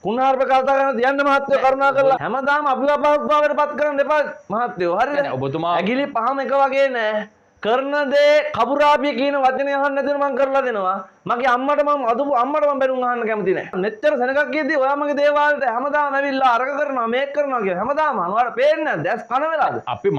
කුණාර්ප කතා කරන තියන්න මහත්තයෝ කරුණා කරලා හැමදාම අපිව අපහසුතාවයට පත් කරන්න එපා මහත්තයෝ හරිද ඔබතුමා ඇගිලි පහම එක වගේ නෑ කරන දේ කබුරාපිය කියන වචනේ අහන්න නැතිව මම කරලා දෙනවා මගේ අම්මට මම අදපු අම්මට මම බැනුම් අහන්න කැමති නෑ මෙච්චර සෙනගක් කියද්දි ඔයා මගේ දේවාලට හැමදාම ඇවිල්ලා අරක කරනවා මේක කරනවා කියලා හැමදාම අනවාට පේන්නේ නැද්ද දැස් කන වෙලාද අපි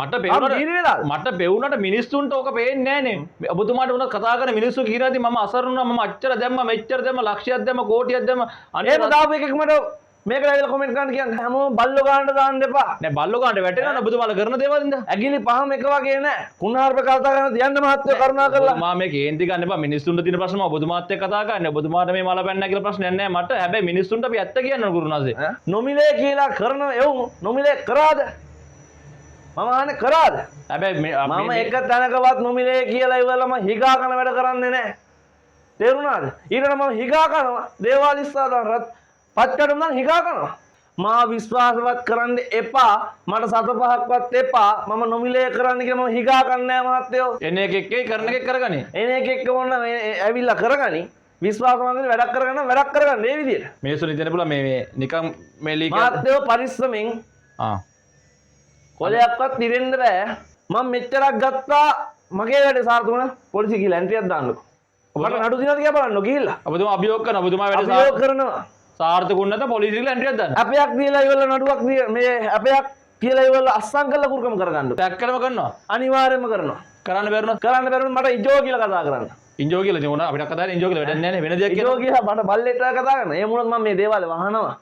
මට පෙවුනට මිනිස්සුන්ට ඕක පේන්නේ නෑනේ ඔබතුමාට උන කතා කරන මිනිස්සු කියනවාදී මම අසරණුනා මම අච්චර දැම්ම මෙච්චර දැම්ම ලක්ෂයක් දැම්ම කෝටියක් දැම්ම අනේ දාපු එකක් මට මේක ඇවිල්ලා කමෙන්ට් කරන්න කියන්නේ හැමෝම බල්ලෝ ගන්නට දාන්න එපා නෑ බල්ලෝ ගන්නට වැටෙනවා ඔබතුමාලා කරන දේවල් ඉඳ ඇගිලි පහම එක වගේ නෑ කුණාර්ප කතා කරන තියන්න මහත්තයෝ කරුණා කරලා මම මේ කේන්ති ගන්න එපා මිනිස්සුන්ට තියෙන ප්‍රශ්න මම ඔබතුමාත් එක්ක කතා කරන්නේ ඔබතුමාට මේ මල පැන්න කියලා ප්‍රශ්නයක් නෑ මට හැබැයි මිනිස්සුන්ට අපි ඇත්ත කියන්න ගුරුනාසේ නොමිලේ කියලා කරන එවුන් නොමිලේ කරාද මම අහන්නේ කරාද හැබැයි මම එක තැනකවත් නොමිලේ කියලා ඉවරලම හිගා කන වැඩ කරන්නේ නෑ තේරුණාද ඊට මම හිගා කනවා දේවාල ඉස්සරහට රත් පච්චට නම් හිගා කනවා මා විශ්වාසවත් කරන්න එපා මට සත පහක්වත් එපා මම නොමිලේ කරන්න කියලා මම හිගා කන්නේ නෑ මහත්තයෝ එන එක එක්කේ කරන එක කරගනි එන එක එක්ක මොන ඇවිල්ලා කරගනි විශ්වාසවන්තව වැඩක් කරගන්න මේ විදියට මිනිස්සු නිතන පුළුවන් මේ නිකන් මේ ලීග මහත්තයෝ පරිස්සමෙන් කොලයක්වත් දිරෙන්න බෑ මම මෙච්චරක් ගත්තා මගේ වැඩේ සාර්ථක වුණා පොලිසිය කියලා එන්ට්‍රියක් දාන්නකෝ ඔබට නඩු දිනවද කියලා බලන්න ගිහිල්ලා ඔබතුමා අභියෝග කරනවා ඔබතුමා වැඩේ අභියෝග කරනවා සාර්ථක වුණ නැත්නම් පොලිසිය කියලා එන්ට්‍රියක් දාන්න අපයක් දීලා ඉවරලා නඩුවක් මේ අපයක් කියලා ඉවරලා අස්සම් කරලා කුරුකම කරගන්න පැක්කලම කරනවා අනිවාර්යයෙන්ම කරනවා කරන්න බැරුණා කරන්න බැරුණ මට ඉජෝ කියලා කතා කරන්න ඉන්ජෝ කියලා තියුණා අපිට කතා කරන්නේ ඉන්ජෝ කියලා වැඩක් නැහැ නේ වෙන දෙයක් ඉජෝ කියලා මට බල්ලෙක්ට කතා කරන්න ඒ මුලත් මම මේ දේවාලේ වහනවා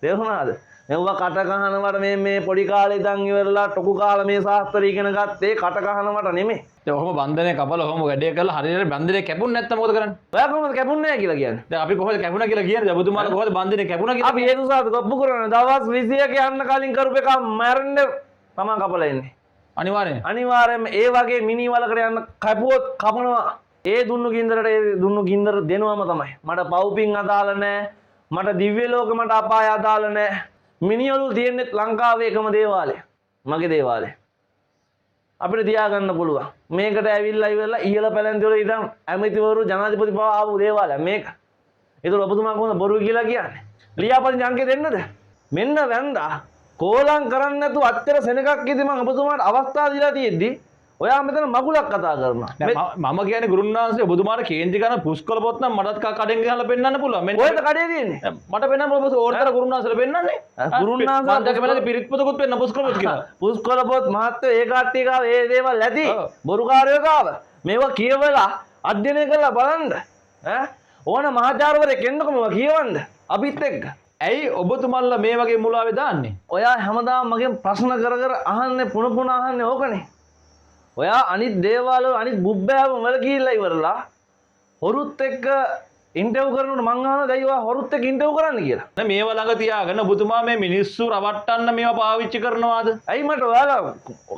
තේරුණාද මෙව්වා කට කහනවට මේ පොඩි කාලේ ඉඳන් ඉවරලා ටොකු කාලා මේ ශාස්ත්‍රය ඉගෙන ගත්තේ කට කහනවට නෙමෙයි දැන් ඔහොම බන්ධනේ කපලා ඔහොම වැඩේ කරලා හරියට බන්ධනේ කැපුණ නැත්නම් මොකද කරන්නේ ඔයා කොහොමද කැපුන්නේ නැහැ කියලා කියන්නේ දැන් අපි කොහොමද කැපුණා කියලා කියන්නේ ඔබතුමාලා කොහොමද බන්ධනේ කැපුණා කියලා අපි ඒ දුසාද ගොප්පු කරන දවස් 21 යන්න කලින් කරපු එක මැරෙන්න තමන් කපලා ඉන්නේ අනිවාර්යයෙන්ම ඒ වගේ මිනි වලකට යන්න කැපුවොත් කපනවා ඒ දුන්නු ගින්දරට ඒ දුන්නු ගින්දර දෙනවම තමයි මට පව්පින් අදාළ නැහැ මට දිව්‍ය ලෝක මට අපාය අදාළ නැහැ මිනිවලු තියෙන්නේ ලංකාවේ එකම දේවාලය මගේ දේවාලය අපිට තියාගන්න පුළුවන් මේකට ඇවිල්ලා ඉවරලා ඉහළ පැලැන්ති වල ඉඳන් ඇමතිවරු ජනාධිපති පවා ආපු දේවාලය මේක ඒතර ඔබතුමා කොහොමද බොරු කියලා කියන්නේ ලියාපදිංචි අංකේ දෙන්නද මෙන්න වැන්දා කෝලම් කරන්නේ නැතුව අත්තර සෙනගක් ඉදි මම ඔබතුමාට අවස්ථාව දීලා තියෙද්දි ඔයා මෙතන මගුලක් කතා කරනවා මම කියන්නේ ගුරුනාංශේ ඔබතුමාට කේන්ති කරන පුස්කොළ පොත් නම් මටත් කඩෙන් ගහලා පෙන්නන්න පුළුවන් මෙන්න ඔයද කඩේ තියෙන්නේ මට පෙන්නන්න ඔබ ඕනතර ගුරුනාංශලා පෙන්නන්නේ ගුරුනාංශ මම දැක මම පිරිත් පොතකුත් පෙන්න පුස්කොළ පොත් කියලා පුස්කොළ පොත් මහත්තයෝ ඒ කට්ටිය ගාව ඒ දේවල් ඇති බොරුකාරයෝ ගාව මේවා කියවලා අධ්‍යයනය කරලා බලන්න ඈ ඕන මහාචාර්යවරයෙක් එන්නකො මේවා කියවන්න අපිත් එක්ක ඇයි ඔබතුමල්ලා මේ වගේ මුලාවේ දාන්නේ ඔයා හැමදාම මගෙන් ප්‍රශ්න කර කර අහන්නේ පුන අහන්නේ ඕකනේ ඔයා අනිත් දේවාල අනිත් බුබ්බෑවම වල ගිහිල්ලා ඉවරලා හොරුත් එක්ක ඉන්ටර්වයුව කරනකොට මං අහනවා දැන් ඔයා හොරුත් එක්ක ඉන්ටර්වයුව කරන්න කියලා. දැන් මේව ළඟ තියාගෙන ඔබතුමා මේ මිනිස්සු රවට්ටන්න මේවා පාවිච්චි කරනවාද? ඇයි මට ඔයාලා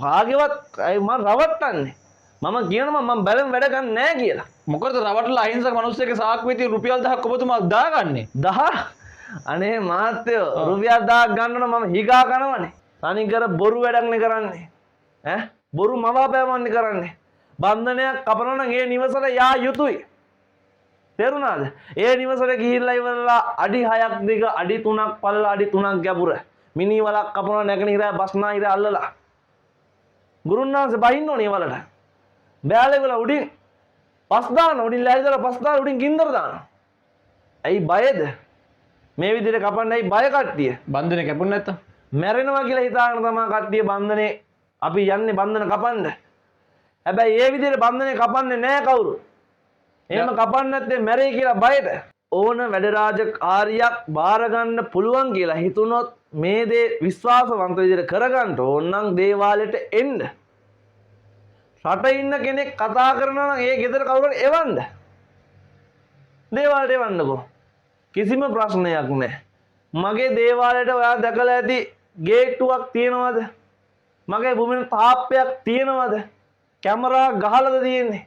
කාගේවත් ඇයි මම රවට්ටන්නේ? මම කියනවා මම බැලන් වැඩ ගන්න නැහැ කියලා. මොකද රවට්ටලා අහිංසක මිනිස්සෙක්ගේ සාක්කුවේ රුපියල් 1000ක් ඔබතුමා දාගන්නේ. 10? අනේ මාත්‍යෝ රුපියල් 1000ක් ගන්නකොට මම හිගා කනවනේ. තනිකර බොරු වැඩක් නේ කරන්නේ. ඈ බොරු මවාපෑමන්නේ කරන්නේ. බන්ධනයක් කපනවා නම් ඒ නිවසට යා යුතුයි. තේරුණාද? ඒ නිවසට ගිහිල්ලා ඉවරලා අඩි 6ක් දිග අඩි 3ක් පළල අඩි 3ක් ගැඹුර මිනි වලක් කපනවා නැගෙනහිර බස්නාහිර අල්ලලා. ගුරුන්නාන්සේ බහින්න ඕනේ වලට. බෑලේ වල උඩින් පස් දාන උඩින් ලෑලිදලා පස් දාන උඩින් ගින්දර දානවා. ඇයි බයද? මේ විදිහට කපන්නේ ඇයි බය කට්ටිය? බන්ධනේ කැපුණ නැත්තම් මැරෙනවා කියලා හිතාගෙන තමයි කට්ටිය බන්ධනේ අපි යන්නේ බන්ධන කපන්න. හැබැයි ඒ විදිහට බන්ධනේ කපන්නේ නැහැ කවුරු. එහෙම කපන්නේ නැත්නම් මැරෙයි කියලා බයට. ඕන වැඩ රාජකාරියක් බාර ගන්න පුළුවන් කියලා හිතුනොත් මේ දේ විශ්වාසවන්ත විදිහට කරගන්න ඕන නම් දේවාලෙට එන්න. රට ඉන්න කෙනෙක් කතා කරනවා නම් ඒ ගෙදර කවුරුහරි එවන්න. දේවාලෙට එවන්නකෝ. කිසිම ප්‍රශ්නයක් නැහැ. මගේ දේවාලයට ඔයා දැකලා ඇති ගේට්ටුවක් තියනවද? මගේ භූමියේ තාප්පයක් තියනවද? කැමරා ගහලාද තියෙන්නේ?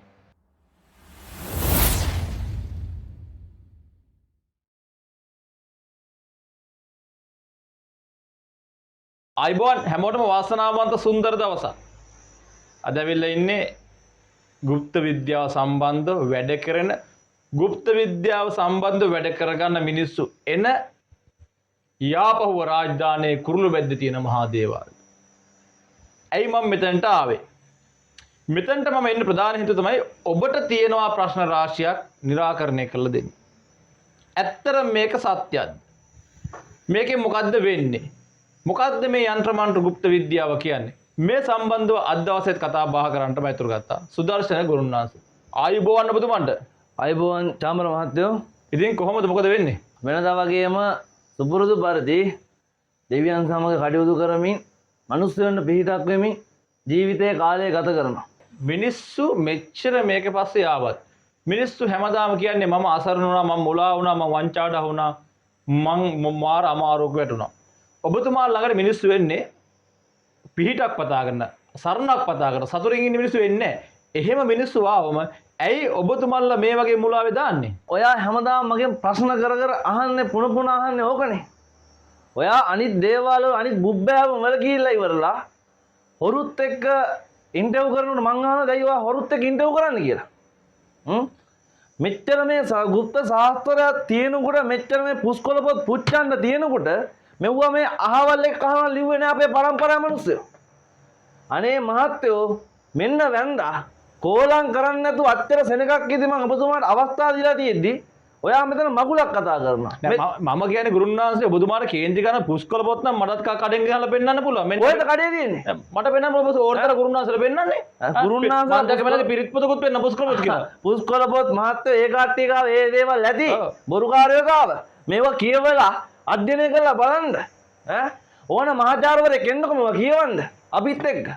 අයිබෝන් හැමෝටම වාසනාවන්ත සුන්දර දවසක්. අද ඇවිල්ලා ඉන්නේ গুপ্ত විද්‍යාව සම්බන්ධව වැඩ කරන গুপ্ত විද්‍යාව සම්බන්ධව වැඩ කරගන්න මිනිස්සු එන යාපහුව රාජධානයේ කුරුළු බැද්ද තියෙන මහා දේවාලය. ඇයි මම මෙතනට ආවේ? මෙතනට මම එන්න ප්‍රධාන හේතුව තමයි ඔබට තියෙනවා ප්‍රශ්න රාශියක් निराකරණය කරලා දෙන්න. ඇත්තට මේක සත්‍යද? මේකේ මොකද්ද වෙන්නේ? මොකද්ද මේ යන්ත්‍ර මන්ත්‍ර গুপ্ত විද්‍යාව කියන්නේ? මේ සම්බන්ධව අද දවසේත් කතා බහ කරන්න මම ඉතුරු ගත්තා. සුදර්ශන ගුරුනාන්සේ. ආයුබෝවන් ඔබතුමන්ට. අයිබෝන් චාමර මහත්තයෝ. ඉතින් කොහොමද මොකද වෙන්නේ? වෙනදා වගේම සුපුරුදු පරිදි දෙවියන් සමග කටයුතු කරමින් මිනිස්සුන්ට පිහිටක් වෙමින් ජීවිතයේ කාලය ගත කරනවා. මිනිස්සු මෙච්චර මේක පස්සේ ආවත් මිනිස්සු හැමදාම කියන්නේ මම අසරණ වුණා, මම මුලා වුණා, මම වංචාවට වුණා, මම මාර අමාරුවක වැටුණා. ඔබතුමා ළඟට මිනිස්සු වෙන්නේ පිහිටක් පතා ගන්න, සරණක් පතා ගන්න, සතුටින් ඉන්න මිනිස්සු වෙන්නේ නැහැ. එහෙම මිනිස්සු ආවම ඇයි ඔබතුමාලා මේ වගේ මුලාවේ දාන්නේ? ඔයා හැමදාම මගෙන් ප්‍රශ්න කර කර අහන්නේ පුන පුන අහන්නේ ඕකනේ. ඔයා අනිත් දේවාල වල අනිත් බුබ්බෑව වල ගිහිල්ලා ඉවරලා හොරුත් එක්ක ඉන්ටර්විව් කරනකොට මං අහනවා දැන් ඔයා හොරුත් එක්ක ඉන්ටර්විව් කරන්න කියලා. මෙච්චර මේ গুপ্ত ශාස්ත්‍රයක් තියෙනකොට මෙච්චර මේ පුස්කොළ පොත් පුච්චන්න තියෙනකොට මෙව්වා මේ අහවල් එක්ක අහවල් ලිව්වේ නෑ අපේ පරම්පරාවේ මිනිස්සු. අනේ මහත්තයෝ මෙන්න වැන්දා කෝලම් කරන්නේ නැතුව අච්චර සෙනගක් ඉදි මම ඔබතුමාට අවස්ථාව දීලා තියෙද්දි ඔයා මෙතන මගුලක් කතා කරනවා. මම කියන්නේ ගුරුනාන්සේ ඔබතුමාට කේන්ති කරන පුස්කොළ පොත් නම් මටත් කඩෙන් ගහලා පෙන්නන්න පුළුවන්. මෙන්න ඔයද කඩේ තියෙන්නේ. මට පෙන්නන්න ඔබ ඕනතර ගුරුනාන්සලා පෙන්නන්නේ. ගුරුනාන්සලා මම දැක බලද්දි පිරිත් පොතකුත් පෙන්න පුස්කොළ පොත් කියලා. පුස්කොළ පොත් මහත්තයෝ ඒ කට්ටිය ගාව ඒ දේවල් ඇති. බොරුකාරයෝ ගාව. මේවා කියවලා අධ්‍යයනය කරලා බලන්න. ඕන මහාචාර්යවරයෙක් එන්නකො මේවා කියවන්න. අපිත් එක්ක.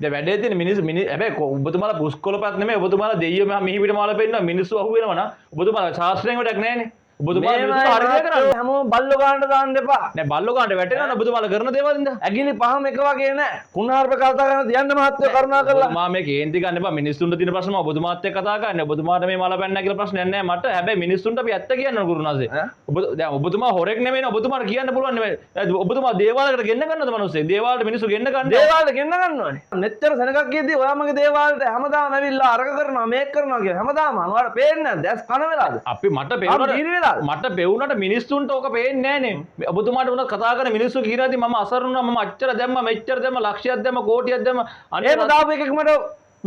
දැන් වැඩේ තියෙන මිනිස්සු හැබැයි ඔබතුමාලා පුස්කොළපත් නෙමෙයි ඔබතුමාලා දෙයියෝ මෙහා මිහිපිට මාලා පෙන්නනවා මිනිස්සු අහු වෙනවා නා ඔබතුමාලා ශාස්ත්‍රයෙන් වැඩක් නැහැනේ ඔබතුමාලා මිනිස්සු හරියට කරන්නේ හැමෝම බල්ලෝ ගානට දාන්න එපා නෑ බල්ලෝ ගානට වැටෙනවා ඔබතුමාලා කරන දේවල් ඉඳ ඇගිලි පහම එක වගේ නෑ කුණාර්ප කතා කරන තියන්න මහත්තයෝ කරුණා කරලා මම මේ කේන්ති ගන්න එපා මිනිස්සුන්ට තියෙන ප්‍රශ්න මම ඔබතුමාත් එක්ක කතා කරන්නේ ඔබතුමාට මේ මාලා පැන්නා කියලා ප්‍රශ්නයක් නෑ මට හැබැයි මිනිස්සුන්ට අපි ඇත්ත කියන්න ගුරුනාසේ ඔබ දැන් ඔබතුමා හොරෙක් නෙමෙයි ඔබතුමාට කියන්න පුළුවන් නෙමෙයි ඔබතුමා දේවාලයකට ගෙන්න ගන්නද මිනිස්සු දේවාලයට මිනිස්සු ගෙන්න ගන්න දේවාලයට ගෙන්න ගන්නවනේ මෙච්චර සෙනගක් කියද්දි ඔයා මගේ දේවාලයට හැමදාම ඇවිල්ලා අරක කරනවා මේක කරනවා කියලා හැමදාම අනවාට පේන්නේ නැද්ද දැස් කන වෙලාද අපි මට පෙවුනට මිනිස්සුන්ට ඕක පේන්නේ නැහනේ ඔබතුමාට උන කතා කරන මිනිස්සු කියනවාදී මම අසරණ වුණා මම අච්චර දැම්මා මෙච්චර දැම්මා ලක්ෂයක් දැම්මා කෝටියක් දැම්මා අනේ දාපු එකක් මට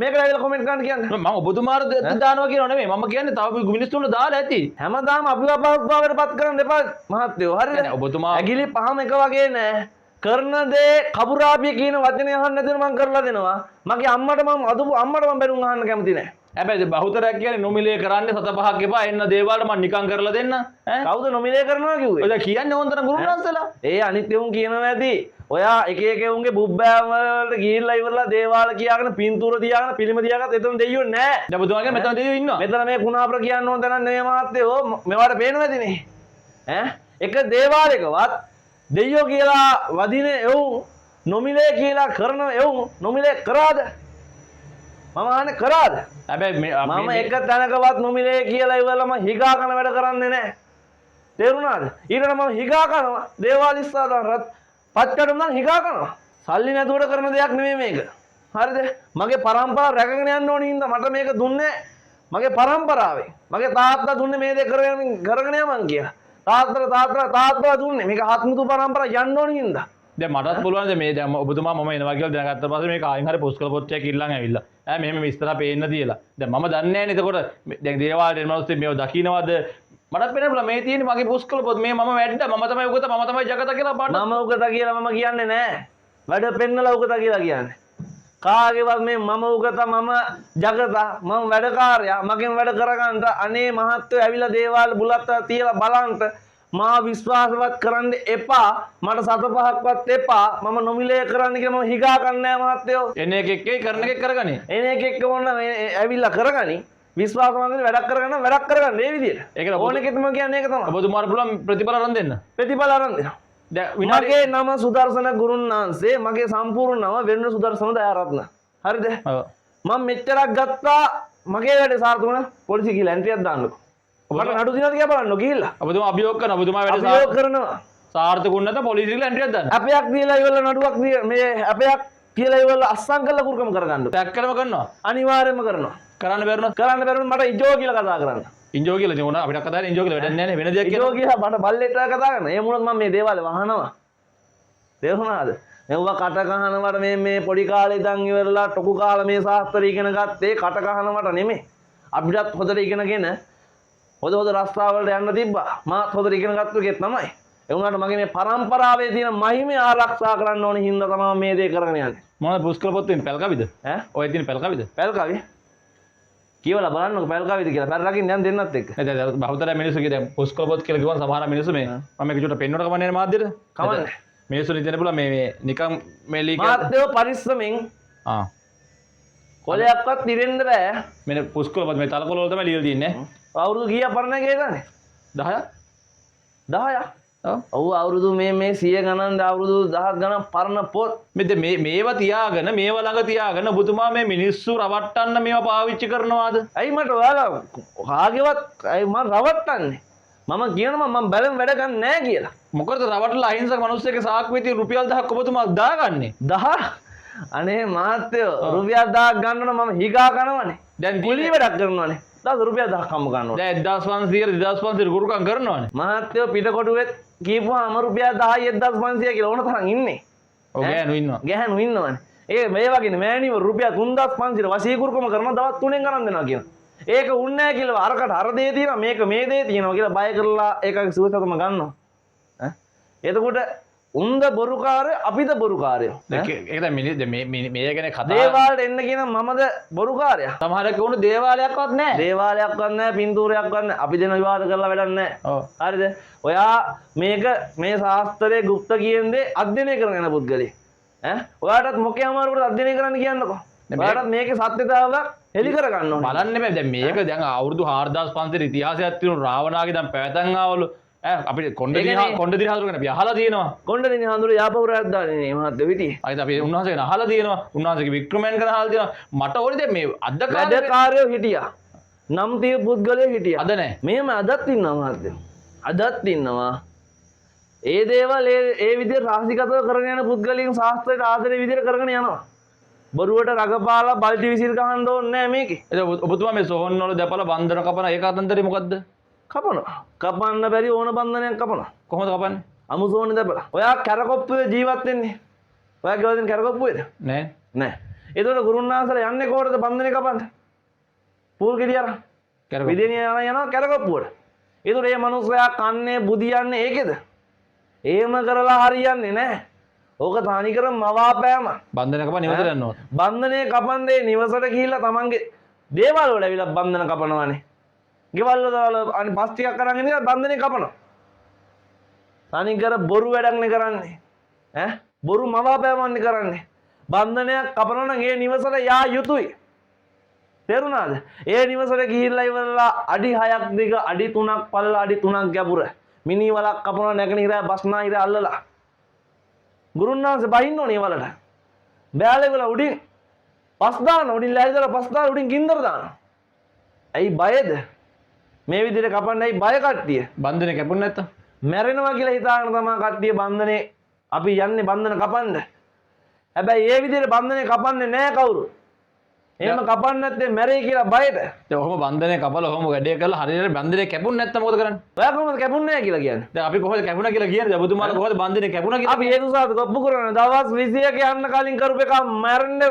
මේකට ඇවිල්ලා කමෙන්ට් කරන්න කියන්නේ මම ඔබතුමාට දානවා කියනව නෙමෙයි මම කියන්නේ තව මිනිස්සුන්ට දාලා ඇති හැමදාම අපිව අපහසුතාවයට පත් කරන්න එපා මහත්තයෝ හරිද ඔබතුමා ඇගිලි පහම එක වගේ නෑ කරන දේ කබුරාපිය කියන වචනේ අහන්න නැතුව මම කරලා දෙනවා මගේ අම්මට මම අදපු අම්මට මම බැනුම් අහන්න කැමති නෑ හැබැයි බහුතරයක් කියන්නේ නොමිලේ කරන්නේ සත පහක් එපා එන්න දේවාලට මම නිකන් කරලා දෙන්න ඈ කවුද නොමිලේ කරනවා කිව්වේ ඔය කියන්නේ හොන්දන ගුරුනාන්සලා ඒ අනිත් උන් කියනවා ඇති ඔයා එක එක උන්ගේ බුබ්බෑම් වලට ගිහිල්ලා ඉවරලා දේවාල කියාගෙන පින්තූර තියාගෙන පිළිම තියාගත්ත එතන දෙයියෝ නෑ දැන් ඔබතුමාගේ මෙතන දෙයියෝ ඉන්නවා මෙතන මේ කුණාප්‍ර කියන්න ඕන තැනක් නෙවෙයි මහත්තයෝ මේවට පේනවා ඇතිනේ ඈ එක දේවාලයකවත් දෙයියෝ කියලා වදින එවුන් නොමිලේ කියලා කරන එවුන් නොමිලේ කරාද මම අහන්නේ කරාද හැබැයි මම එක තැනකවත් නොමිලේ කියලා ඉවරලා මම හිගා කන වැඩ කරන්නේ නැහැ තේරුණාද ඊට මම හිගා කනවා දේවාල ඉස්සා දාන රත් පච්චට නම් හිගා කනවා සල්ලි නැතුවට කරන දෙයක් නෙමෙයි මේක හරිද මගේ පරම්පරාව රැකගෙන යන්න ඕනේ හින්දා මට මේක දුන්නේ මගේ පරම්පරාවේ මගේ තාත්තා දුන්නේ මේ දේ කරගෙන යමන් කියලා තාත්තා දුන්නේ මේක ආත්මතු පරම්පරාව යන්න ඕනේ හින්දා දැන් මටත් පුළුවන් මේ දැන් ඔබතුමා මම එනවා කියලා දැනගත්ත පස්සේ මේක ආයින් හරි පුස්කොළ පොත්යක් ඉල්ලන් ඇවිල්ලා ඈ මෙහෙම විස්තර පේන්න තියලා දැන් මම දන්නේ නැහැ නේද එතකොට දැන් දේවාලේ එන මිනිස්සු මේව දකින්නවද මටත් පේන්න පුළුවන් මේ තියෙන්නේ මගේ පුස්කොළ පොත් මේ මම වැඩිට මම තමයි උගත මම තමයි ජගත කියලා පාඩම් මම උගත කියලා මම කියන්නේ නැහැ වැඩ පෙන්නලා උගත කියලා කියන්නේ කාගේවත් මේ මම උගත මම ජගත මම වැඩකාරයා මගෙන් වැඩ කරගන්න අනේ මහත්තයෝ ඇවිල්ලා දේවාල බුලත් තියලා බලන්න මා විශ්වාසවත් කරන්න එපා මට සත පහක්වත් එපා මම නොමිලේ කරන්න කියලා මම හිගා ගන්නෑ මහත්තයෝ එන එක එක්කේ කරන එක කරගනි එන එක එක්ක ඕන ඇවිල්ලා කරගනි විශ්වාසවන්තව වැඩක් කරගන්න මේ විදියට ඒක ඕන එකෙත් මම කියන්නේ ඒක තමයි ඔබතුමාට පුළුවන් ප්‍රතිඵල අරන් දෙන්න ප්‍රතිඵල අරන් දෙනවා මගේ නම සුදර්ශන ගුරුන්නාන්සේ මගේ සම්පූර්ණ නම වෙන්න සුදර්ශන දයාරත්න හරිද මම මෙච්චරක් ගත්තා මගේ වැඩේ සාර්ථක වුණා පොලිසිය කියලා එන්ට්‍රියක් දාන්නකෝ ඔබට නඩු දිනවද කියලා බලන්න ගිහිල්ලා ඔබතුමා අභියෝග කරනවා ඔබතුමා වැඩේ අභියෝග කරනවා සාර්ථකුන් නැත පොලිසියට එන්ට්‍රියක් දාන්න අපයක් දීලා ඉවරලා නඩුවක් මේ අපයක් කියලා ඉවරලා අස්සම් කරලා කුරුකම කරගන්න ටැක් කරම කරනවා අනිවාර්යයෙන්ම කරනවා කරන්න බැරුණා මට ඉජෝ කියලා කතා කරන්න ඉන්ජෝ කියලා තියුණා අපිට කතා කරලා ඉන්ජෝ කියලා වැඩක් නැහැ නේ වෙන දෙයක් ඉතෝ කියලා මට බල්ලෙක්ට කතා කරන. ඒ මුලත් මම මේ දේවාලේ වහනවා. තේරුණාද? මෙව්වා කට කහනවට මේ පොඩි කාලේ ඉඳන් ඉවරලා ටොකු කාලා මේ ශාස්ත්‍රය ඉගෙන ගත්තේ කට කහනවට නෙමෙයි. අපිටත් හොදට ඉගෙනගෙන හොද රස්තාවලට යන්න තිබ්බා. මාත් හොදට ඉගෙන ගත්තු එකේ තමයි. ඒ වුණාට මගේ මේ පරම්පරාවේ තියෙන මහිමය ආරක්ෂා කරන්න ඕනේ හින්දා තමයි මේ දේ කරගෙන යන්නේ. මොනවද පුස්කල පොත් තියෙන පැල් කවිද ඈ? ඔය තියෙන පැල් කවිද පැල් කවි? කියවලා බලන්නකෝ පැල් කවිද කියලා. පැල් රකින්න යන් දෙන්නත් එක්ක. නේද බහුතරය මිනිස්සු කිය දැන් පුස්කල පොත් කියලා කිව්වම සමහර මිනිස්සු මේ මම මේක චුට්ට පෙන්වන්න කමන්නේ මාධ්‍යෙට කමන්නේ. මිනිස්සු නිතන බුලා මේ නිකම් මේ ලීග මාත්‍යෝ පරිස්සමෙන් කොලයක්වත් දිරෙන්න බෑ. මෙන්න පුස්කල පොත් මේ තලකොළ වල තමයි ලියලා තියෙන්නේ අවුරුදු කීයක් පරණ ගේදානේ? 10ක් 10ක්. ඔව් අවුරුදු මේ 100 ගණන් අවුරුදු 1000 ගණන් පරණ පොත්. මේවා තියාගෙන මේවා ළඟ තියාගෙන ඔබතුමා මේ මිනිස්සු රවට්ටන්න මේවා පාවිච්චි කරනවාද? ඇයි මට ඔයාලා කාගේවත් ඇයි මම රවට්ටන්නේ? මම කියනවා මම බැලම් වැඩ ගන්න නෑ කියලා. මොකද රවට්ටලා අහිංසක මිනිස්සෙක්ගේ සාක්කුවේ තියෙන රුපියල් 1000ක් ඔබතුමා දාගන්නේ. 10? අනේ මාත්‍යෝ රුපියල් 1000ක් ගන්න මම හිගා කනවනේ. දැන් ගුලි වැඩක් කරනවනේ. රුපියල් 1000ක් හම්බ ගන්නවා. දැන් 1500 2500 ගුරුකම් කරනවානේ. මාත්‍යෝ පිටකොටුවෙත් කීපුවාම රුපියල් 10යි 1500 කියලා ඕන තරම් ඉන්නේ. ඔව් ගෑනු ඉන්නවා. ගෑනු ඉන්නවනේ. ඒ මේ වගේනේ මෑණිව රුපියල් 3500 වසීකුරුකම කරන දවස් 3න් ගණන් දෙනවා කියන. ඒක උන්නේ නැහැ කියලා අරකට අර දේ තියෙනවා මේක මේ දේ තියෙනවා කියලා බය කරලා ඒකගේ සුවසකම ගන්නවා. එතකොට උන්ද බොරුකාරය අපිද බොරුකාරයෝ. ඒක දැන් මේ ගැන කතා දේවාලට එන්න කියන මමද බොරුකාරයා. සමහරක් වුණ දේවාලයක්වත් නැහැ. දේවාලයක්වත් නැහැ, පින්තූරයක්වත් නැහැ. අපි දෙන විවාද කරලා වැඩක් නැහැ. ඔව්. හරිද? ඔයා මේක මේ ශාස්ත්‍රයේ গুপ্ত කියන දේ අධ්‍යයනය කරගෙන යන පුද්ගලෙක්. ඔයාටත් මොකේ අමාරුවට අධ්‍යයනය කරන්න කියන්නකෝ. ඔයාටත් මේකේ සත්‍යතාවක් හෙලි කර ගන්න ඕනේ. බලන්න බෑ දැන් මේක දැන් අවුරුදු 4500 ඉතිහාසයක් තියෙන රාවණාගේ දැන් පැවැතන් ආවලු අපිට කොණ්ඩදින හඳුර ගැන අපි අහලා තියෙනවා. කොණ්ඩදින හඳුර යාපහුරයක් දාන්නේ නේ මහත්මයා පිටියේ. අයිත් අපි උන්වහන්සේ ගැන අහලා තියෙනවා. උන්වහන්සේගේ වික්‍රමයන් ගැන අහලා තියෙනවා. මට ඕනේ දැන් මේ අද වැඩකාරයෝ හිටියා. නම් තිය පුද්ගලයෝ හිටියා. අද නැහැ. මෙහෙම අදත් ඉන්නවා මහත්මයා. අදත් ඉන්නවා. ඒ දේවල් ඒ විදිහට රාශිගතව කරගෙන යන පුද්ගලයන් ශාස්ත්‍රයට ආදරේ විදිහට කරගෙන යනවා. බොරුවට රගපාලා බල්ටි විසිල් ගහන්න ඕනේ නැහැ මේකේ. ඔබතුමා මේ සොහොන් වල දැපලා බන්ධන කපන ඒක අතන්තරේ මොකද්ද? කපනවා. කපන්න බැරි ඕන බන්ධනයක් කපනවා. කොහොමද කපන්නේ? අමුසෝනේ දැපලා. ඔයා කැරකොප්පුවේ ජීවත් වෙන්නේ. ඔයා ගෙවල් දෙන කැරකොප්පුවේද? නෑ. නෑ. ඒතකොට ගුරුන්නාන්සලා යන්නේ කොහොමද බන්ධනේ කපන්න? පූල් ගෙඩිය අරන්. විදේනිය යනවා කැරකොප්පුවට. ඒතකොට මේ මිනිස්සයා කන්නේ බුදියන්නේ ඒකේද? එහෙම කරලා හරියන්නේ නැහැ. ඕක තනිකර මවාපෑම. බන්ධන කපන නිවසට යන්න ඕන. බන්ධනේ කපන්නේ නිවසට ගිහිල්ලා තමන්ගේ දේවල් වල ඇවිල්ලා බන්ධන කපනවානේ. ගෙවල් වල අනිත් පස් ටිකක් අරන් ඉඳලා බන්ධනේ කපනවා. තනිකර බොරු වැඩක් නේ කරන්නේ. බොරු මවාපෑමක් කරන්නේ. බන්ධනයක් කපනවා නම් ඒ නිවසට යා යුතුයි. තේරුණාද? ඒ නිවසට ගිහිල්ලා ඉවරලා අඩි 6ක් දිග අඩි 3ක් පළල අඩි 3ක් ගැඹුර මිනි වලක් කපනවා නැගෙනහිර බස්නාහිර අල්ලලා ගුරුන්නාන්සේ බහින්න ඕනේ වලට. බෑලේ වල උඩින් පස් දාන උඩින් ලෑලිදලා පස් දාන උඩින් ගින්දර දානවා. ඇයි බයද? මේ විදිහට කපන්න ඇයි බය කට්ටිය? බන්ධනේ කැපුණ නැත්තම් මැරෙනවා කියලා හිතාගෙන තමයි කට්ටිය බන්ධනේ අපි යන්නේ බන්ධන කපන්න. හැබැයි ඒ විදිහට බන්ධනේ කපන්නේ නැහැ කවුරු. එහෙම කපන්න නැත්නම් මැරෙයි කියලා බයද? දැන් ඔහොම බන්ධනේ කපලා ඔහොම වැඩේ කරලා හරියට බන්ධනේ කැපුණ නැත්තම් මොකද කරන්නේ? ඔයා කොහොමද කැපුන්නේ නැහැ කියලා කියන්නේ? දැන් අපි කොහොමද කැපුණා කියලා කියන්නේ? ඔබතුමාලා කොහොමද බන්ධනේ කැපුණා කියලා? අපි ඒ නිසා ගොප්පු කරන දවස් 21 යන්න කලින් කරපු එක මැරෙන්න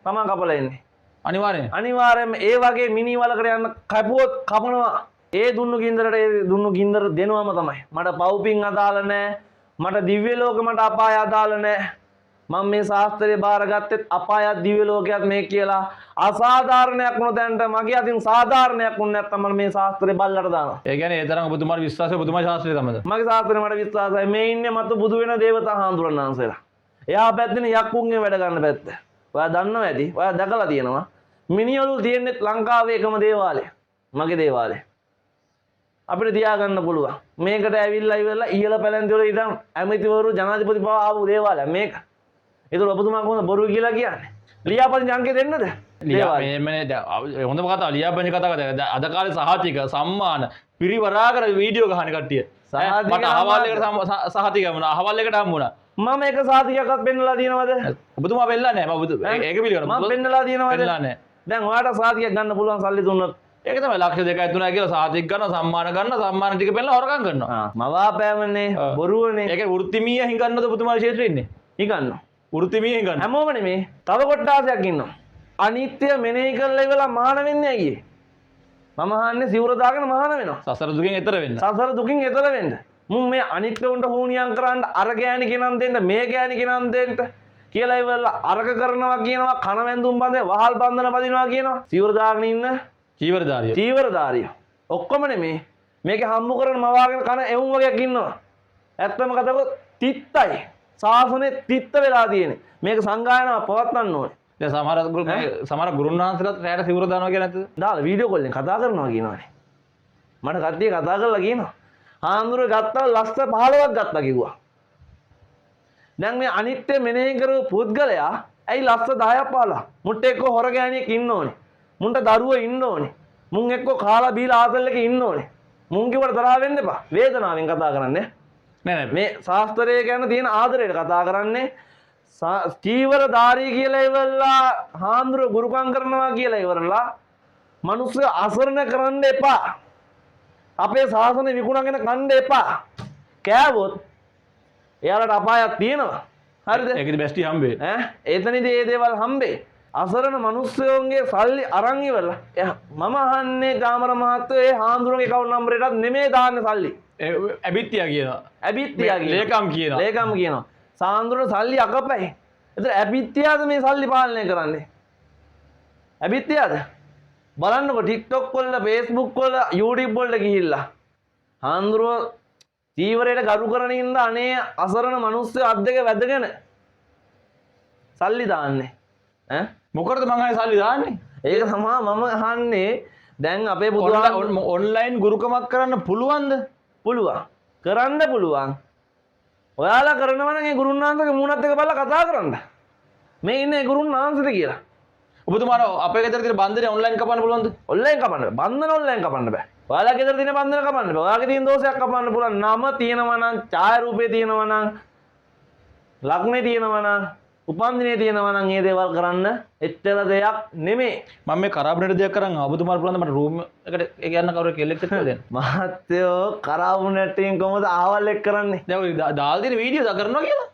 තමන් කපලා ඉන්නේ. අනිවාර්යෙන්. අනිවාර්යයෙන්ම ඒ වගේ මිනි වලකට යන්න කැපුවොත් කපනවා. ඒ දුන්නු ගින්දරට ඒ දුන්නු ගින්දර දෙනවම තමයි. මට පව්පින් අදාළ නැහැ. මට දිව්‍ය ලෝක මට අපාය අදාළ නැහැ. මම මේ ශාස්ත්‍රය බාරගත්තෙත් අපායත් දිව්‍ය ලෝකයක් මේ කියලා අසාධාරණයක් වුණ දැනට මගේ අතින් සාධාරණයක් වුණ නැත්නම් මම මේ ශාස්ත්‍රය බල්ලට දානවා. ඒ කියන්නේ ඒ තරම් ඔබතුමාට විශ්වාසය ඔබතුමා ශාස්ත්‍රය තමද? මගේ ශාස්ත්‍රය මට විශ්වාසයි. මේ ඉන්නේ මතු බුදු වෙන දේවතා හාමුදුරන් වහන්සේලා. එයා පැත්තේ යක්කුන්ගේ වැඩ ගන්න පැත්ත. ඔයා දන්නවා ඇති. ඔයා දැකලා තියෙනවා. මිනිඔලු තියෙන්නේ ලංකාවේ එකම දේවාලය. මගේ දේවාලය. අපිට තියාගන්න පුළුවන්. මේකට ඇවිල්ලා ඉවරලා ඉහළ පැලැන්ති වල ඉඳන් ඇමතිවරු ජනාධිපති පවා ආපු දේවාලය මේක. ඒක ඔබතුමා කොහොමද බොරු කියලා කියන්නේ? ලියාපදිංචි අංකේ දෙන්නද? මේමනේ හොඳම කතාව ලියාපදිංචි කතාව කරා. අද කාලේ සහතික සම්මාන පිරිවරා කර වීඩියෝ ගහන කට්ටිය. මට අහවල් එකට සහතික වුණා. අහවල් එකට හම්බුණා. මම එක සහතිකයක්වත් පෙන්නලා තියෙනවද? ඔබතුමා පෙන්නලා නැහැ. මම ඒක පිළිගන්නවා. මම පෙන්නලා තියෙනවද? පෙන්නලා නැහැ. දැන් ඔයාට සහතිකයක් ගන්න පුළුවන් සල්ලි දුන්නොත් ඒක තමයි ලක්ෂ 2යි 3යි කියලා සාතික් ගන්නවා සම්මාන ටික පෙන්නලා හොරකම් කරනවා. මවාපෑමනේ බොරුවනේ. ඒක වෘත්තිමීය හිඟන්නද පුතුමාගේ ක්ෂේත්‍රෙ ඉන්නේ? හිඟන්න. වෘත්තිමීය හිඟන්න. හැමෝම නෙමේ. තව කොට්ටාසයක් ඉන්නවා. අනිත්‍ය මෙනෙහි කරලා ඉවලා මහාන වෙන්නේ ඇයි? මම අහන්නේ සිවුර දාගෙන මහාන වෙනවා. සසර දුකින් එතර වෙන්න. සසර දුකින් එතර වෙන්න. මුන් මේ අනිත්‍ය උන්ට හුණියම් කරන්න අර ගෑණි කෙනන් දෙන්න මේ ගෑණි කෙනන් දෙන්න කියලා ඉවලා අරක කරනවා කියනවා කන වැඳුම් බඳේ වහල් බන්ධන බදිනවා කියනවා. සිවුර දාගෙන ඉන්න චීවරධාරිය. ඔක්කොම නෙමේ. මේකේ හම්බු කරන මවාගෙන කන එවුම් වගේක් ඉන්නවා. ඇත්තම කතාවක තිත්තයි. සාසනේ තිත්ත වෙලා තියෙන්නේ. මේක සංගායනාව පවත්වන්න ඕනේ. දැන් සමහර ගුරුන් වහන්සේලාත් රැයට සිවුර දානවා කියලා නැද්ද? දාලා වීඩියෝ කෝල් එකෙන් කතා කරනවා කියනවානේ. මට කට්ටිය කතා කරලා කියනවා. හාමුදුරුවෝ ගත්තා ලස්ස 15ක් ගත්තා කිව්වා. දැන් මේ අනිත්‍ය මෙනෙහි කරපු පුද්ගලයා ඇයි ලස්ස 10ක් 15? මුන්ට එක්ක හොර ගෑණියෙක් ඉන්න ඕනේ. මුන්ට දරුවෝ ඉන්න ඕනේ. මුන් එක්ක කාලා බීලා ආතල් එකේ ඉන්න ඕනේ. මුන් කිව්වට තරහ වෙන්න එපා. වේදනාවෙන් කතා කරන්නේ. නෑ මේ ශාස්ත්‍රය ගැන තියෙන ආදරයට කතා කරන්නේ. චීවරධාරී කියලා ඉවරලා හාමුදුරුවෝ ගුරුකම් කරනවා කියලා ඉවරලා මිනිස්සු අසරණ කරන්න එපා. අපේ ශාසනය විකුණගෙන කන්න එපා. කෑවොත් එයාලට අපායක් තියෙනවා. හරිද? ඒකෙදි බැස්ටි හම්බේ. එතනදී මේ දේවල් හම්බේ. අසරණ මිනිස්සුන්ගේ සල්ලි අරන් ඉවරලා මම අහන්නේ ගාමර මහත්තයෝ ඒ හාමුදුරුවෝගේ account number එකටත් නෙමෙයි දාන්නේ සල්ලි. ඇබිත්තියා කියනවා. ඇබිත්තියා කියනවා. ලේකම් කියනවා. ලේකම් කියනවා. සාන්දුරට සල්ලි අකපයි. එතන ඇබිත්තියාද මේ සල්ලි පාලනය කරන්නේ? ඇබිත්තියාද? බලන්නකො TikTok වල, Facebook වල, YouTube වල ගිහිල්ලා. හාන්දුරෝ චීවරයට ගරු කරන ඉන්න අනේ අසරණ මිනිස්සු අත් දෙක වැදගෙන සල්ලි දාන්නේ. ඈ මොකටද මං අය සල්ලි දාන්නේ? ඒක තමයි මම අහන්නේ. දැන් අපේ බුදුහාමුදුරුවෝ ඔන්ලයින් ගුරුකමක් කරන්න පුළුවන්ද? පුළුවන්. කරන්න පුළුවන්. ඔයාලා කරනවා නම් ඒ ගුරුන් වහන්සේගේ මූණත් එක්ක බලලා කතා කරන්න. මේ ඉන්නේ ගුරුන් වහන්සේද කියලා. ඔබතුමාට අපේ ගෙදර තියෙන බන්ධනේ ඔන්ලයින් කපන්න පුළුවන්ද? ඔන්ලයින් කපන්න බෑ. බන්ධන ඔන්ලයින් කපන්න බෑ. ඔයාලා ගෙදර තියෙන බන්ධන කපන්න බෑ. ඔයාගේ තියෙන දෝෂයක් කපන්න පුළුවන්. නම තියෙනවා නම්, ඡාය රූපේ තියෙනවා නම්, ලග්නේ තියෙනවා නම්, උපන්දිනේ තියෙනවා නම් මේ දේවල් කරන්න එච්චර දෙයක් නෙමෙයි. මම මේ කරාබුනේට දෙයක් කරන් ඔබතුමාට පුළුවන් මට රූම් එකට ඒ කියන්න කවුරු කෙල්ලෙක් එක්ක දෙන්න. මහත්තයෝ කරාබුනේටින් කොහොමද ආවල් එක් කරන්නේ? දැන් ඔය දාලා තියෙන වීඩියෝ දා කරනවා කියලා.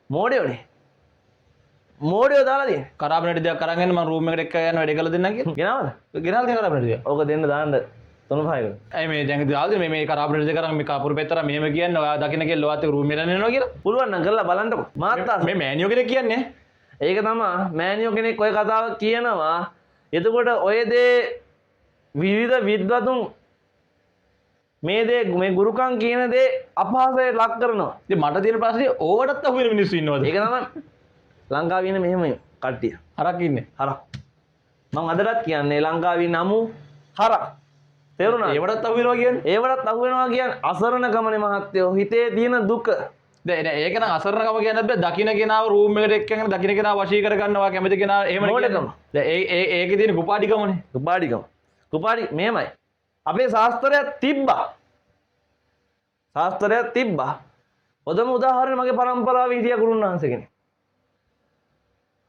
මෝඩයෝනේ. මෝඩයෝ දාලා තියෙන්නේ. කරාබුනේට දෙයක් කරන් එන්න මම රූම් එකට එක්ක යන්න වැඩ කළා දෙන්නම් කියලා. ගෙනාවද? ගෙනාලා තියෙන කරාබුනේට දෙයක්. ඕක දෙන්න දාන්න 3-5කට. ඇයි මේ දැන් දාලා තියෙන මේ කරාබුනේට දෙයක් කරන් මේ කපුරු පෙත්තර මෙහෙම කියන්නේ ඔයා දකින්න කෙල්ල ඔයාත් රූම් එකට යනවා කියලා. පුළුවන් නම් කරලා බලන්නකො. මාත්තා මේ මෑනියෝ කෙනෙක් කියන්නේ ඒක තමයි මෑනියෝ කෙනෙක් ඔය කතාව කියනවා. එතකොට ඔය දේ විවිධ විද්වතුන් මේ දේ මේ ගුරුකම් කියන දේ අපහාසයට ලක් කරනවා. ඉතින් මට තියෙන ප්‍රශ්නේ ඕවටත් අහු වෙන මිනිස්සු ඉන්නවද? ඒක තමයි ලංකාවේ ඉන්න මෙහෙම කට්ටිය. හරක් ඉන්නේ. හරක්. මම අදටත් කියන්නේ ලංකාවේ නමු හරක්. තේරුණා? ඒවටත් අහු වෙනවා කියන්නේ. ඒවටත් අහු වෙනවා කියන්නේ අසරණකමනේ මහත්තයෝ. හිතේ තියෙන දුක. දැන් ඒක නම් අසරණකම කියන්නත් බෑ. දකින්න කෙනාව රූම් එකට එක්කගෙන දකින්න කෙනාව වශී කර ගන්නවා කැමති කෙනා එහෙම නෙවෙයි. දැන් ඒකේ තියෙන කුපාඩිකමනේ. කුපාඩි මෙහෙමයි. අපේ ශාස්ත්‍රයක් තිබ්බා. පොදම උදාහරණ මගේ පරම්පරාවේ හිටිය ගුරුන් වහන්සේ කෙනෙක්.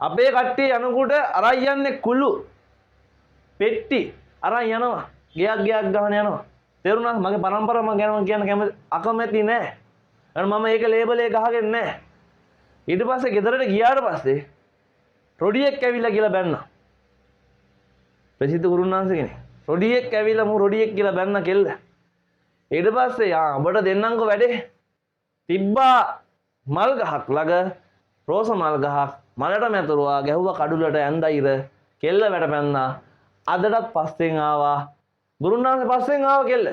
අපේ කට්ටිය යනකොට අරන් යන්නේ කුළු පෙට්ටි අරන් යනවා. ගයක් ගහන යනවා. තේරුණාද? මගේ පරම්පරාව මම ගැන කියන්න කැමති අකමැති නෑ. මම ඒක ලේබල් එක ගහගෙන නැහැ. ඊට පස්සේ ගෙදරට ගියාට පස්සේ රොඩියෙක් ඇවිල්ලා කියලා බැන්නා. ප්‍රසිද්ධ ගුරුනාංශ කෙනෙක්. රොඩියෙක් ඇවිල්ලා මු රොඩියෙක් කියලා බැන්න කෙල්ල. ඊට පස්සේ ඔබට දෙන්නම්කෝ වැඩේ. තිබ්බා මල් ගහක් ළඟ රෝස මල් ගහක් මලට මැතුරුවා ගැහුවා කඩුලට ඇඳයිර කෙල්ල වැටපැන්නා. අදටත් පස්සෙන් ආවා. ගුරුනාංශ පස්සෙන් ආවා කෙල්ල.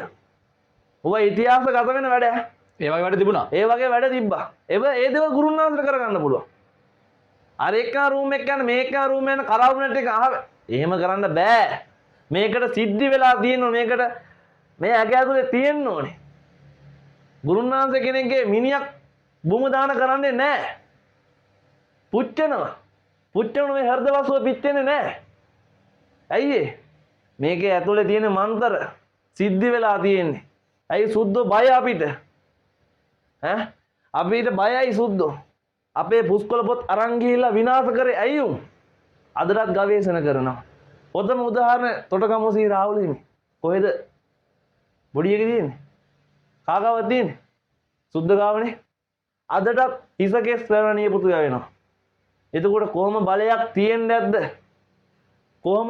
ඔබ ඉතිහාස ගත වෙන වැඩ. ඒ වගේ වැඩ තිබුණා. ඒ වගේ වැඩ තිබ්බා. ඒ දේවල් ගුරුන් වහන්සේට කරගන්න පුළුවන්. අර එක්කා රූම් එක යන මේකා රූම් යන කරවුනට එක ආව. එහෙම කරන්න බෑ. මේකට සිද්ධි වෙලා තියෙනවා. මේකට මේ ඇග ඇතුලේ තියෙන්න ඕනේ. ගුරුන් වහන්සේ කෙනෙක්ගේ මිනියක් බුම දාන කරන්නේ නැහැ. පුච්චනවා. මේ හෘද වස්තුව පිච්චෙන්නේ නැහැ. ඇයි ඒ? මේකේ ඇතුලේ තියෙන මන්තර සිද්ධි වෙලා තියෙන්නේ. ඇයි සුද්ධ බය අපිට? අපිට බයයි සුද්දෝ. අපේ පුස්කොළ පොත් අරන් ගිහිල්ලා විනාශ කරේ ඇයි උන්? අදටත් ගවේෂණ කරනවා. පොතම උදාහරණ තොටගමෝසී රාහුල හිමි. කොහෙද බොඩි එක තියෙන්නේ? කාගාවද තියෙන්නේ? සුද්ධ ගාවනේ. අදටත් හිසකෙස් වෙන නියපොතුයා වෙනවා. එතකොට කොහොම බලයක් තියෙන්නේ නැද්ද? කොහොම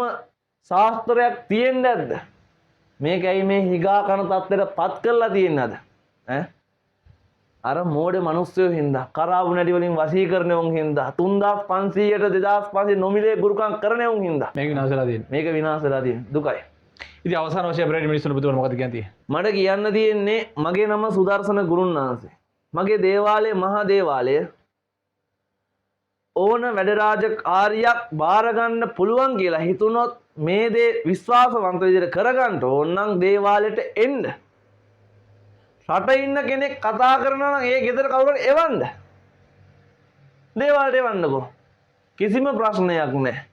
ශාස්ත්‍රයක් තියෙන්නේ නැද්ද? මේකයි මේ හිගා කන තත්ත්වයට පත් කරලා තියෙන්නේ අද. අර මෝඩ මිනිස්සුયો හින්දා කරාබු නැටි වලින් වශීකරණය වුන් හින්දා 3500ට 2500 නොමිලේ ගුරුකම් කරන වුන් හින්දා මේක විනාශලා තියෙන්නේ. මේක විනාශ වෙලා තියෙන්නේ. දුකයි. ඉතින් අවසාන වශයෙන් අපේ මිනිස්සුන්ට පුදුම මොකද කියන්නේ? මට කියන්න තියෙන්නේ මගේ නම සුදර්ශන ගුරුන්නාන්සේ. මගේ දේවාලය මහා දේවාලය ඕන වැඩ රාජකාරියක් බාර ගන්න පුළුවන් කියලා හිතුනොත් මේ දේ විශ්වාසවන්ත විදිහට කරගන්න ඕන නම් දේවාලෙට එන්න. රට ඉන්න කෙනෙක් කතා කරනවා නම් ඒ ගෙදර කවුරුහරි එවන්න. දේවාලෙට එවන්නකෝ. කිසිම ප්‍රශ්නයක් නැහැ.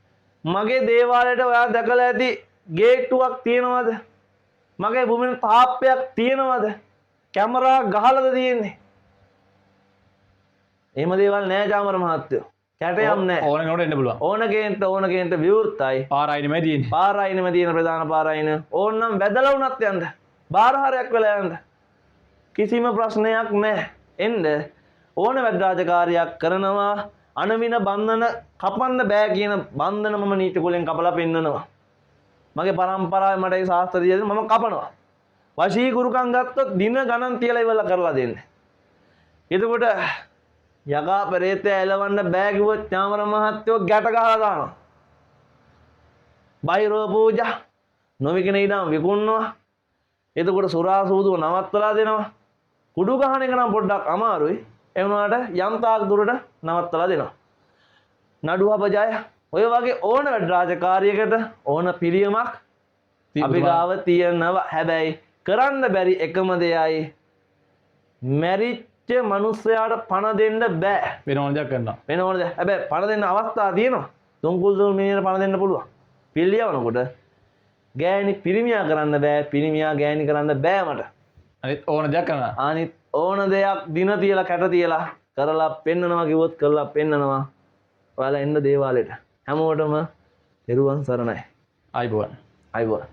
මගේ දේවාලෙට ඔයා දැකලා ඇති ගේට්ටුවක් තියනවද? මගේ භූමියේ තාප්පයක් තියනවද? කැමරා ගහලාද තියෙන්නේ? එහෙම දේවල් නැහැ චාමර මහත්තයෝ. කැටයම් නැහැ. ඕන කෙනෙකුට එන්න පුළුවන්. ඕන කෙනෙක්ට විවෘතයි. පාර අයිනෙමයි තියෙන්නේ. පාර අයිනෙම තියෙන ප්‍රධාන පාර අයින. ඕනනම් වැදලා වුණත් යන්න. බාරහාරයක් වෙලා යන්න. කිසිම ප්‍රශ්නයක් නැහැ. එන්න ඕන වැඩ රාජකාරියක් කරනවා. අනවින බන්ධන කපන්න බෑ කියන බන්ධන මම නීති කුලෙන් කපලා පෙන්නනවා. මගේ පරම්පරාවේ මට ඒ ශාස්ත්‍රීය දේ මම කපනවා. වශී ගුරුකම් ගත්තොත් දින ගණන් තියලා ඉවරලා කරලා දෙන්නේ. එතකොට යකා පෙරේතය එලවන්න බෑ කිව්වොත් ඥාමර මහත්තයෝ ගැට ගහලා දානවා. බයිරෝ පූජා නොවිකින ඉඳන් විකුණනවා. එතකොට සුරා සූදුව නවත්තලා දෙනවා. කුඩු ගහන එක නම් පොඩ්ඩක් අමාරුයි. ඒ වුණාට යම්තාක් දුරට නවත්තලා දෙනවා. නඩුව බජය ඔය වගේ ඕන වැඩ රාජකාරියකට ඕන පිළියමක් අපි ගාව තියෙනවා. හැබැයි කරන්න බැරි එකම දෙයයි මැරිච්ච මිනිස්සයාට පණ දෙන්න බෑ. වෙන ඕන දෙයක් කරන්න. වෙන ඕන දෙයක්. හැබැයි පණ දෙන්න අවස්ථා තියෙනවා. තුන්කුල් දුල් මිනිහට පණ දෙන්න පුළුවන්. පිළියවනකොට ගෑණි පිරිමියා කරන්න බෑ. පිරිමියා ගෑණි කරන්න බෑ මට. අනිත් ඕන දෙයක් කරන්න. අනිත් ඕන දෙයක් දින තියලා කැට තියලා කරලා පෙන්නනවා කිව්වොත් කරලා පෙන්නනවා. ඔයාලා එන්න දේවාලෙට. හැමෝටම තෙරුවන් සරණයි. ආයිබෝන්. ආයිබෝන්.